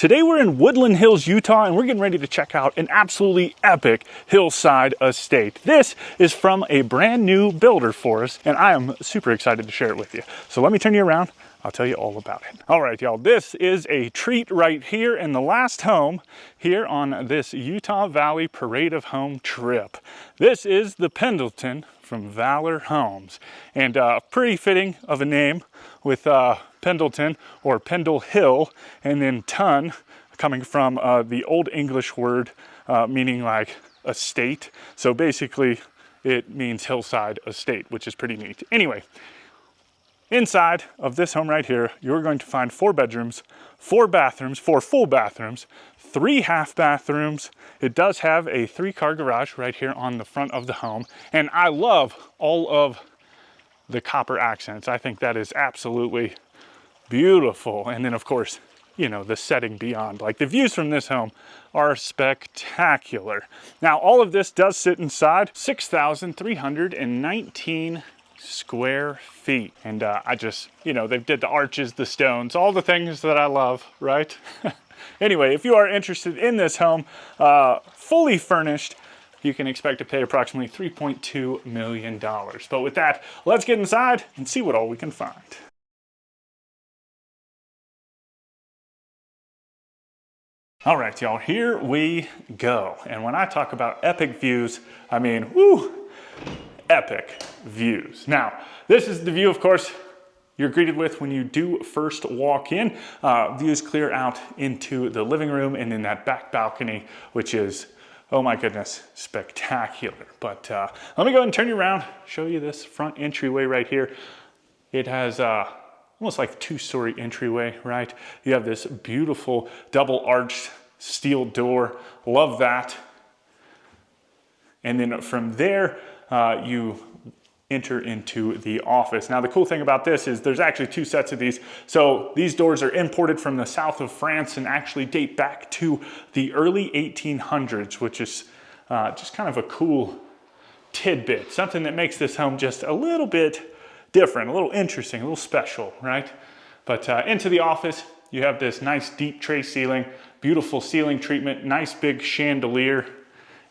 Today we're in Woodland Hills, Utah, and we're getting ready to check out an absolutely epic hillside estate. This is from a brand new builder for us, and I am super excited to share it with you. So let me turn you around. I'll tell you all about it. All right, y'all, this is a treat right here in the last home here on this Utah Valley Parade of Home trip. This is the Pendleton from Valor Homes, and pretty fitting of a name with Pendleton or Pendle Hill, and then ton coming from the Old English word meaning like estate. So basically it means hillside estate, which is pretty neat. Anyway, inside of this home right here, you're going to find 4 bedrooms, 4 bathrooms, 4 full bathrooms, 3 half bathrooms. It does have a 3-car garage right here on the front of the home. And I love all of the copper accents. I think that is absolutely beautiful. And then of course, you know, the setting beyond. Like the views from this home are spectacular. Now, all of this does sit inside 6,319 square feet. And I just, you know, they did the arches, the stones, all the things that I love, right? Anyway, if you are interested in this home, fully furnished, you can expect to pay approximately $3.2 million. But with that, let's get inside and see what all we can find. All right, y'all, here we go. And when I talk about epic views, I mean, woo, epic views. Now, this is the view, of course, you're greeted with when you do first walk in. Views clear out into the living room and in that back balcony, which is, oh my goodness, spectacular. But let me go ahead and turn you around, show you this front entryway right here. It has almost like a 2-story entryway, right? You have this beautiful double arched steel door. Love that. And then from there, you enter into the office. Now, the cool thing about this is there's actually 2 sets of these. So these doors are imported from the south of France and actually date back to the early 1800s, which is just kind of a cool tidbit, something that makes this home just a little bit different, a little interesting, a little special, right? But into the office, you have this nice deep tray ceiling, beautiful ceiling treatment, nice big chandelier,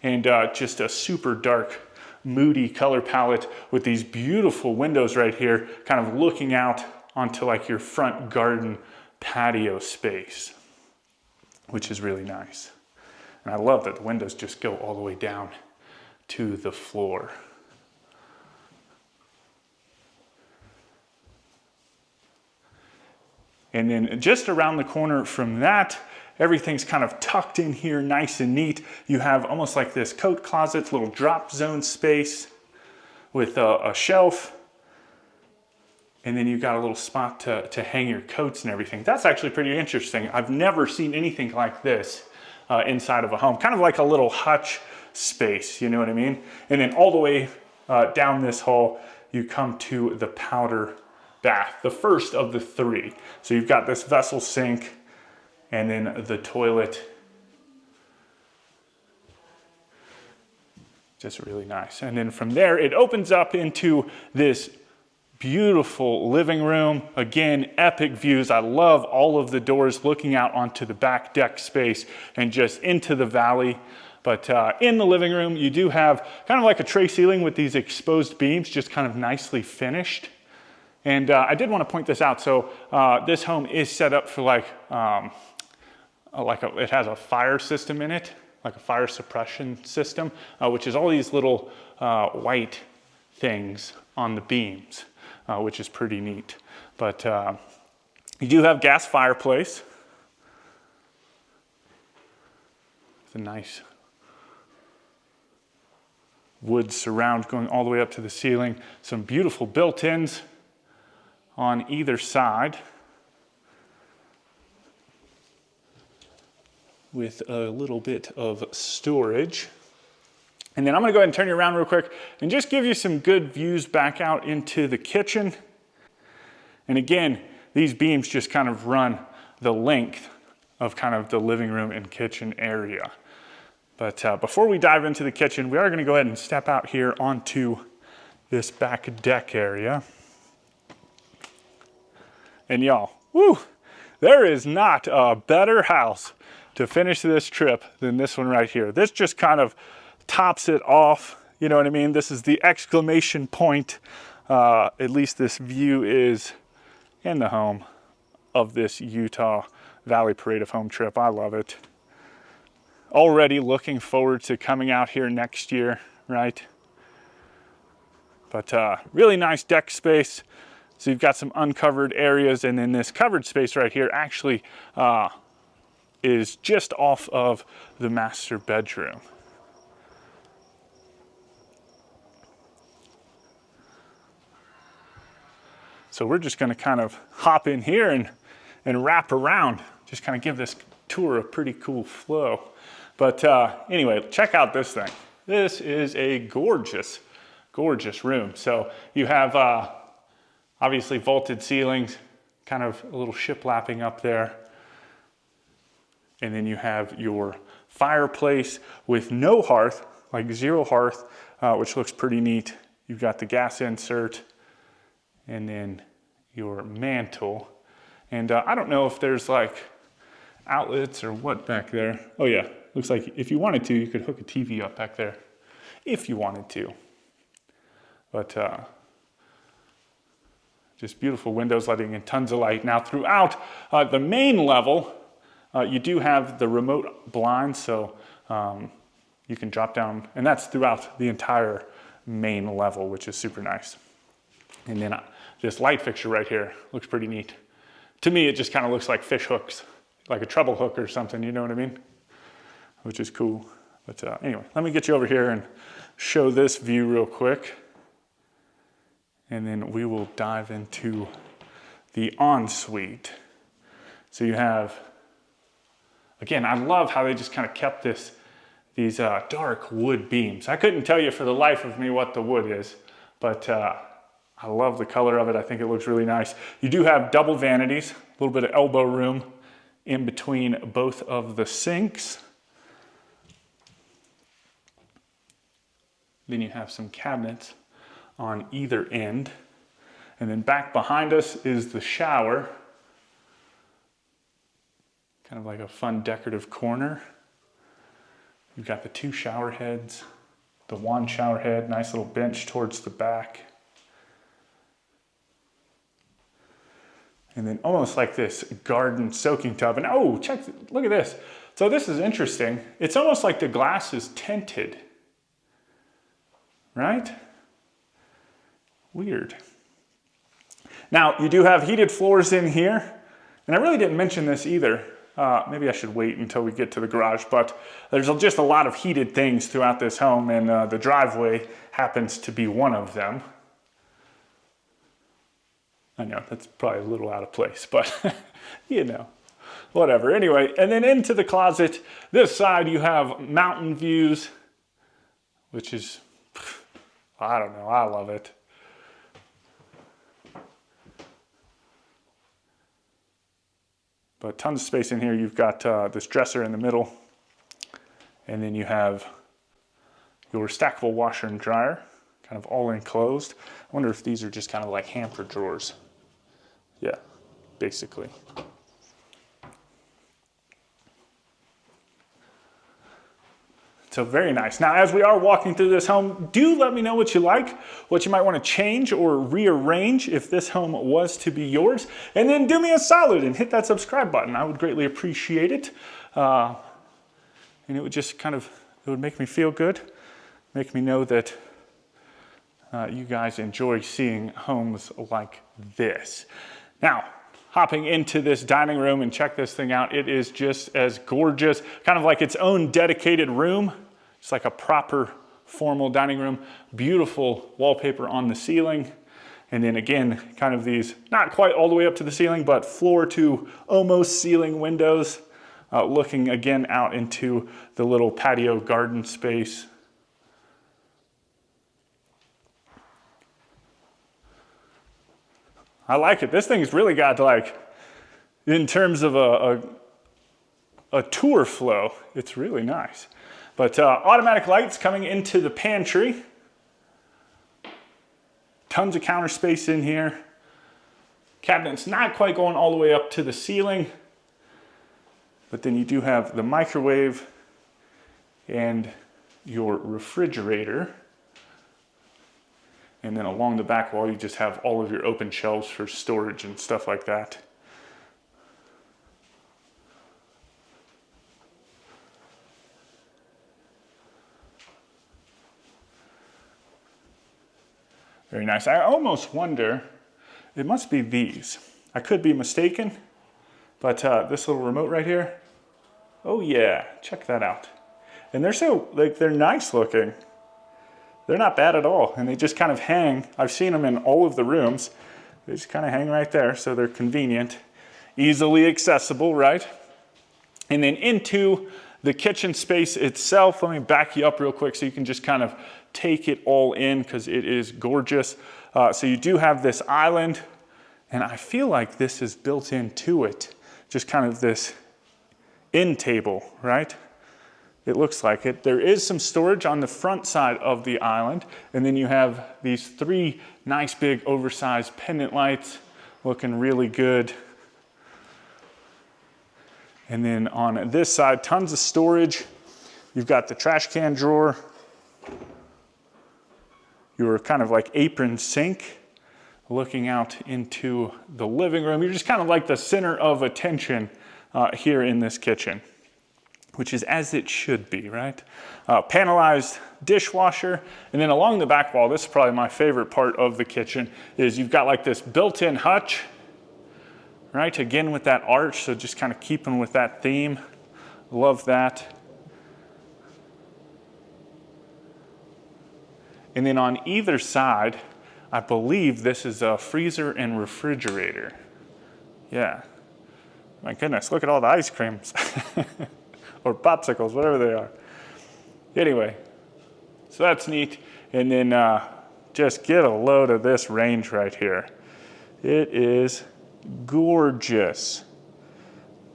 and just a super dark, moody color palette with these beautiful windows right here, kind of looking out onto like your front garden patio space, which is really nice. And I love that the windows just go all the way down to the floor. And then just around the corner from that, everything's kind of tucked in here nice and neat. You have almost like this coat closet, little drop zone space with a shelf. And then you've got a little spot to hang your coats and everything. That's actually pretty interesting. I've never seen anything like this inside of a home. Kind of like a little hutch space, you know what I mean? And then all the way down this hall, you come to the powder bath, the first of the 3. So you've got this vessel sink and then the toilet. Just really nice. And then from there, it opens up into this beautiful living room. Again, epic views. I love all of the doors looking out onto the back deck space and just into the valley. But in the living room, you do have kind of like a tray ceiling with these exposed beams, just kind of nicely finished. And I did want to point this out. So this home is set up for it has a fire system in it, like a fire suppression system, which is all these little white things on the beams, which is pretty neat. But you do have gas fireplace. It's a nice wood surround going all the way up to the ceiling. Some beautiful built-ins on either side with a little bit of storage. And then I'm gonna go ahead and turn you around real quick and just give you some good views back out into the kitchen. And again, these beams just kind of run the length of kind of the living room and kitchen area. But before we dive into the kitchen, we are gonna go ahead and step out here onto this back deck area. And y'all, woo, There is not a better house to finish this trip than this one right here. This just kind of tops it off. You know what I mean? This is the exclamation point. At least this view is in the home of this Utah Valley Parade of Home trip. I love it. Already looking forward to coming out here next year, right? But really nice deck space. So you've got some uncovered areas, and then this covered space right here actually is just off of the master bedroom. So we're just gonna kind of hop in here and wrap around, just kind of give this tour a pretty cool flow. But anyway, check out this thing. This is a gorgeous, gorgeous room. So you have obviously vaulted ceilings, kind of a little shiplapping up there. And then you have your fireplace with no hearth, like zero hearth, which looks pretty neat. You've got the gas insert, and then your mantle. And I don't know if there's like outlets or what back there. Oh yeah, looks like if you wanted to, you could hook a TV up back there, if you wanted to. But just beautiful windows letting in tons of light. Now throughout the main level, you do have the remote blinds, so you can drop down, and that's throughout the entire main level, which is super nice. And then this light fixture right here looks pretty neat. To me, it just kind of looks like fish hooks, like a treble hook or something, you know what I mean? Which is cool. But anyway, let me get you over here and show this view real quick. And then we will dive into the ensuite. So you have, again, I love how they just kind of kept these dark wood beams. I couldn't tell you for the life of me what the wood is, but I love the color of it. I think it looks really nice. You do have double vanities, a little bit of elbow room in between both of the sinks. Then you have some cabinets on either end. And then back behind us is the shower. Kind of like a fun decorative corner. You've got the two shower heads, the one shower head, nice little bench towards the back. And then almost like this garden soaking tub. And oh, look at this. So this is interesting. It's almost like the glass is tinted, right? Weird. Now, you do have heated floors in here. And I really didn't mention this either. Maybe I should wait until we get to the garage, but there's just a lot of heated things throughout this home, and the driveway happens to be one of them. I know, that's probably a little out of place, but you know, whatever. Anyway, and then into the closet. This side you have mountain views, which is, I don't know, I love it. But tons of space in here. You've got this dresser in the middle, and then you have your stackable washer and dryer, kind of all enclosed. I wonder if these are just kind of like hamper drawers. Yeah, basically. So very nice. Now, as we are walking through this home, do let me know what you like, what you might want to change or rearrange if this home was to be yours. And then do me a solid and hit that subscribe button. I would greatly appreciate it. And it would just kind of, it would make me feel good, make me know that you guys enjoy seeing homes like this. Now, hopping into this dining room, and check this thing out. It is just as gorgeous, kind of like its own dedicated room. It's like a proper formal dining room. Beautiful wallpaper on the ceiling. And then again, kind of these, not quite all the way up to the ceiling, but floor to almost ceiling windows, looking again out into the little patio garden space. I like it. This thing's really got, like, in terms of a tour flow, it's really nice. But automatic lights coming into the pantry. Tons of counter space in here. Cabinets not quite going all the way up to the ceiling, but then you do have the microwave and your refrigerator. And then along the back wall, you just have all of your open shelves for storage and stuff like that. Very nice. I almost wonder, it must be these. I could be mistaken, but this little remote right here, oh yeah, check that out. And they're so, like, they're nice looking. They're not bad at all, and they just kind of hang. I've seen them in all of the rooms. They just kind of hang right there, so they're convenient, easily accessible, right? And then into the kitchen space itself, let me back you up real quick so you can just kind of take it all in, because it is gorgeous. So you do have this island, and I feel like this is built into it. Just kind of this end table, right? It looks like it. There is some storage on the front side of the island, and then you have these 3 nice big oversized pendant lights looking really good. And then on this side, tons of storage. You've got the trash can drawer, your kind of like apron sink, looking out into the living room. You're just kind of like the center of attention here in this kitchen, which is as it should be, right? Panelized dishwasher. And then along the back wall, this is probably my favorite part of the kitchen, is you've got like this built-in hutch, right? Again with that arch, so just kind of keeping with that theme. Love that. And then on either side, I believe this is a freezer and refrigerator. Yeah. My goodness, look at all the ice creams. Or popsicles, whatever they are. Anyway, so that's neat. And then just get a load of this range right here. It is gorgeous.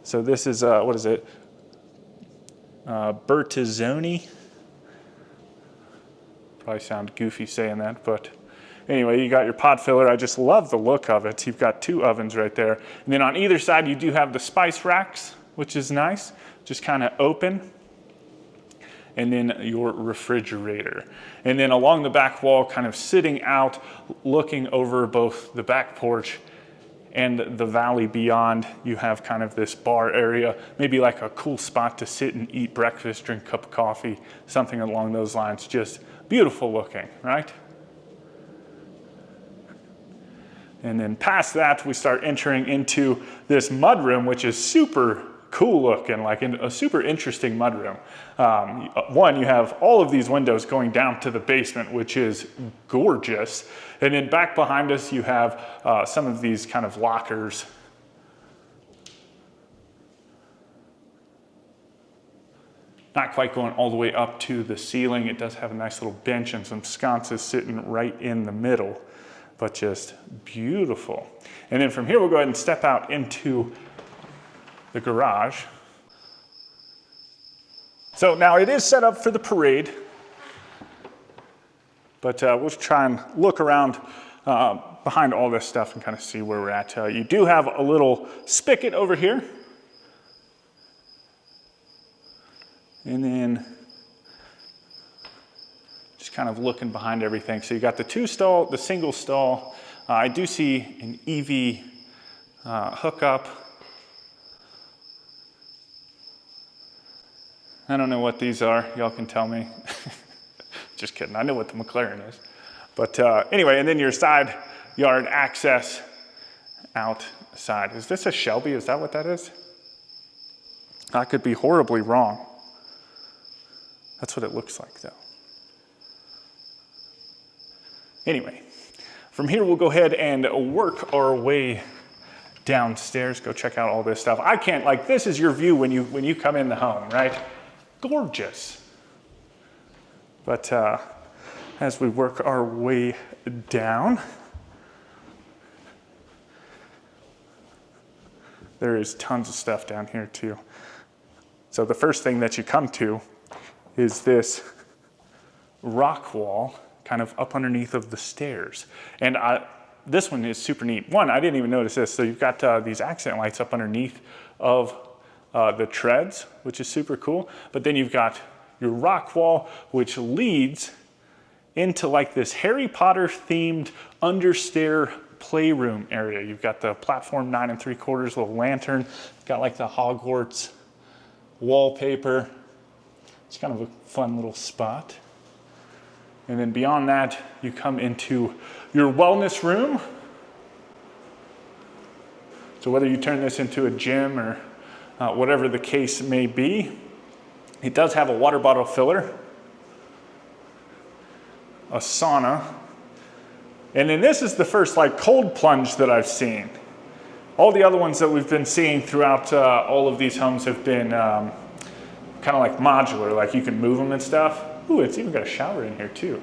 So this is, what is it? Bertazzoni. Probably sound goofy saying that, but anyway, you got your pot filler. I just love the look of it. You've got 2 ovens right there. And then on either side, you do have the spice racks, which is nice. Just kind of open. And then your refrigerator. And then along the back wall, kind of sitting out, looking over both the back porch and the valley beyond, you have kind of this bar area, maybe like a cool spot to sit and eat breakfast, drink a cup of coffee, something along those lines. Just beautiful looking, right? And then past that, we start entering into this mudroom, which is super cool looking, like a super interesting mudroom. One, you have all of these windows going down to the basement, which is gorgeous. And then back behind us, you have some of these kind of lockers. Not quite going all the way up to the ceiling. It does have a nice little bench and some sconces sitting right in the middle, but just beautiful. And then from here, we'll go ahead and step out into the garage. So now it is set up for the parade, but we'll try and look around behind all this stuff and kind of see where we're at. You do have a little spigot over here. And then just kind of looking behind everything. So you got the 2-stall, the single stall. I do see an EV hookup. I don't know what these are. Y'all can tell me. Just kidding. I know what the McLaren is. But anyway, and then your side yard access outside. Is this a Shelby? Is that what that is? I could be horribly wrong. That's what it looks like, though. Anyway, from here we'll go ahead and work our way downstairs. Go check out all this stuff. I can't, like, this is your view when you come in the home, right? Gorgeous. But as we work our way down, there is tons of stuff down here too. So the first thing that you come to is this rock wall kind of up underneath of the stairs. And this one is super neat. One, I didn't even notice this. So you've got these accent lights up underneath of the treads, which is super cool. But then you've got your rock wall, which leads into like this Harry Potter themed understair playroom area. You've got the platform 9 3/4 little lantern. You've got like the Hogwarts wallpaper. It's kind of a fun little spot. And then beyond that, you come into your wellness room. So whether you turn this into a gym or whatever the case may be, it does have a water bottle filler, a sauna, and then this is the first like cold plunge that I've seen. All the other ones that we've been seeing throughout all of these homes have been kind of like modular, like you can move them and stuff. Ooh, it's even got a shower in here too.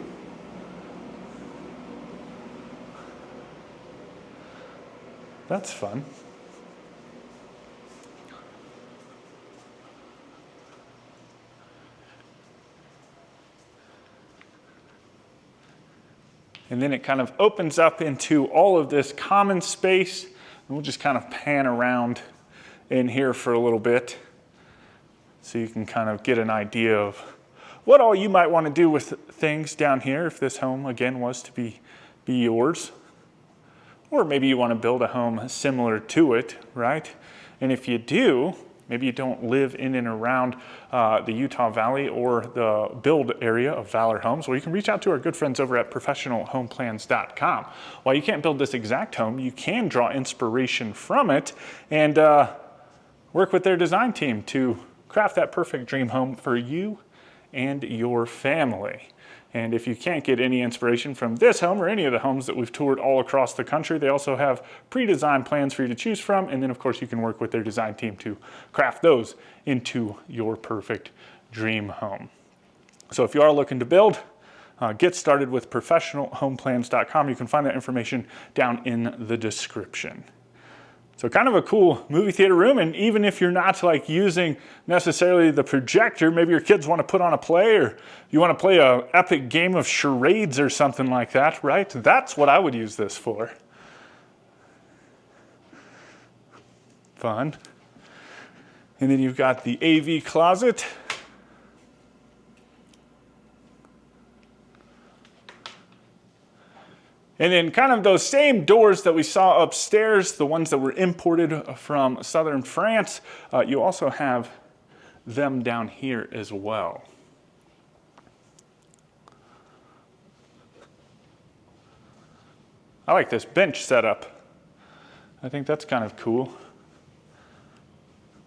That's fun. And then it kind of opens up into all of this common space. And we'll just kind of pan around in here for a little bit so you can kind of get an idea of what all you might want to do with things down here if this home, again, was to be yours. Or maybe you want to build a home similar to it, right? And if you do, maybe you don't live in and around the Utah Valley or the build area of Valor Homes, well, you can reach out to our good friends over at professionalhomeplans.com. While you can't build this exact home, you can draw inspiration from it and work with their design team to craft that perfect dream home for you and your family. And if you can't get any inspiration from this home or any of the homes that we've toured all across the country, they also have pre-designed plans for you to choose from. And then of course you can work with their design team to craft those into your perfect dream home. So if you are looking to build, get started with professionalhomeplans.com. You can find that information down in the description. So kind of a cool movie theater room, and even if you're not like using necessarily the projector, maybe your kids want to put on a play or you want to play an epic game of charades or something like that, right? That's what I would use this for. Fun. And then you've got the AV closet. And then kind of those same doors that we saw upstairs, the ones that were imported from southern France, you also have them down here as well. I like this bench setup. I think that's kind of cool.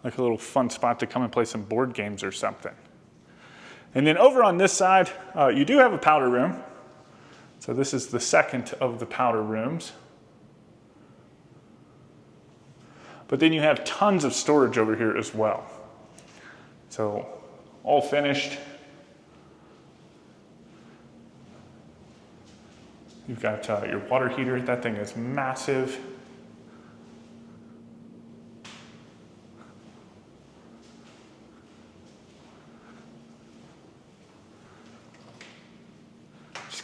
Like a little fun spot to come and play some board games or something. And then over on this side, you do have a powder room. So this is the second of the powder rooms. But then you have tons of storage over here as well. So all finished. You've got your water heater. That thing is massive.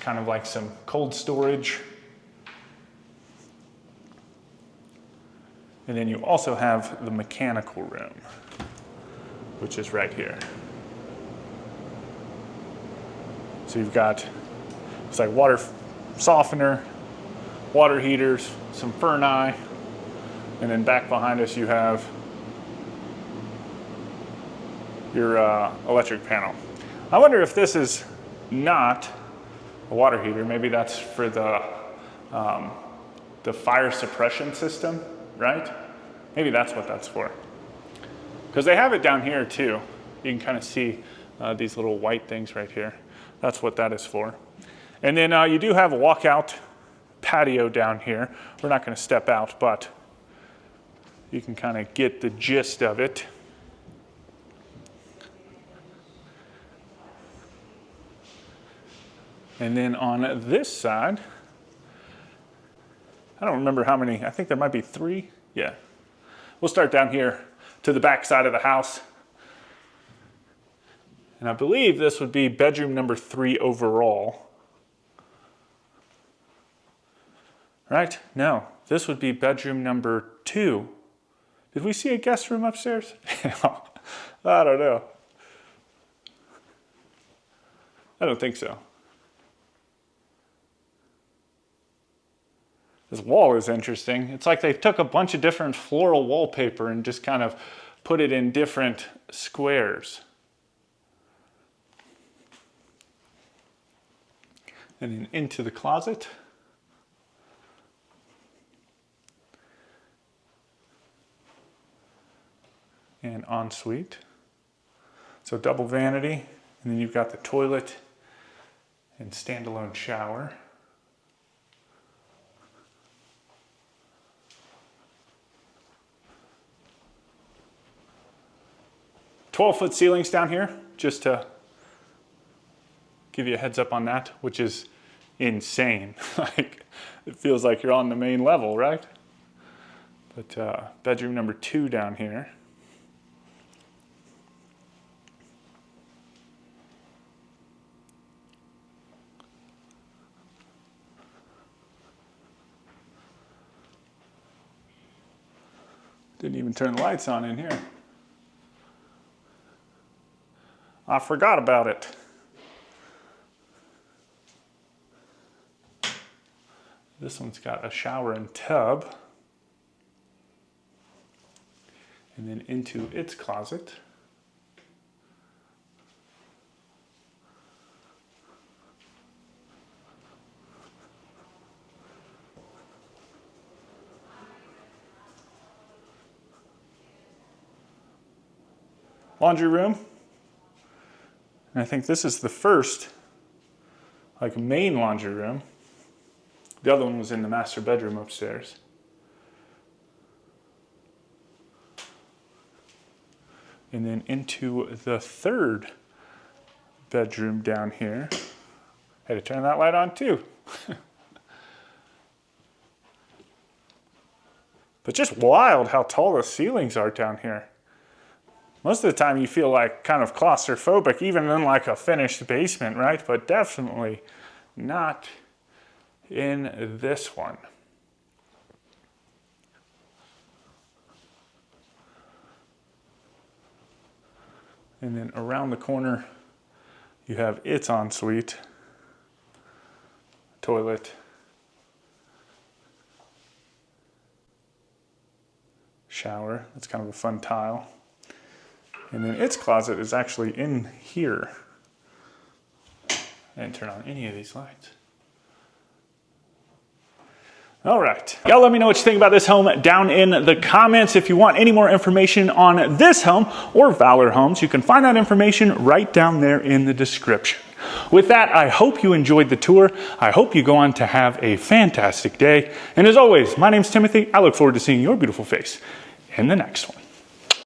Kind of like some cold storage. And then you also have the mechanical room, which is right here. So you've got, it's like water softener, water heaters, some Ferni, and then back behind us you have your electric panel. I wonder if this is not a water heater. Maybe that's for the fire suppression system, right? Maybe that's what that's for. Because they have it down here too. You can kind of see these little white things right here. That's what that is for. And then you do have a walkout patio down here. We're not going to step out, but you can kind of get the gist of it. And then on this side, I don't remember how many, I think there might be 3. Yeah. We'll start down here to the back side of the house. And I believe this would be bedroom number 3 overall. right? No, this would be bedroom number 2. Did we see a guest room upstairs? I don't know. I don't think so. This wall is interesting. It's like they took a bunch of different floral wallpaper and just kind of put it in different squares. And then into the closet. And ensuite. So double vanity, and then you've got the toilet and standalone shower. "12-foot ceilings down here, just to give you a heads up on that, which is insane. Like, it feels like you're on the main level, right? But bedroom number 2 down here. Didn't even turn the lights on in here. I forgot about it. This one's got a shower and tub. And then into its closet. Laundry room. And I think this is the first, like, main laundry room. The other one was in the master bedroom upstairs. And then into the third bedroom down here. Had to turn that light on too. But just wild how tall the ceilings are down here. Most of the time you feel like kind of claustrophobic, even in like a finished basement, right? But definitely not in this one. And then around the corner, you have its ensuite, toilet, shower. That's kind of a fun tile. And then its closet is actually in here. I didn't turn on any of these lights. All right. Y'all let me know what you think about this home down in the comments. If you want any more information on this home or Valor Homes, you can find that information right down there in the description. With that, I hope you enjoyed the tour. I hope you go on to have a fantastic day. And as always, my name's Timothy. I look forward to seeing your beautiful face in the next one.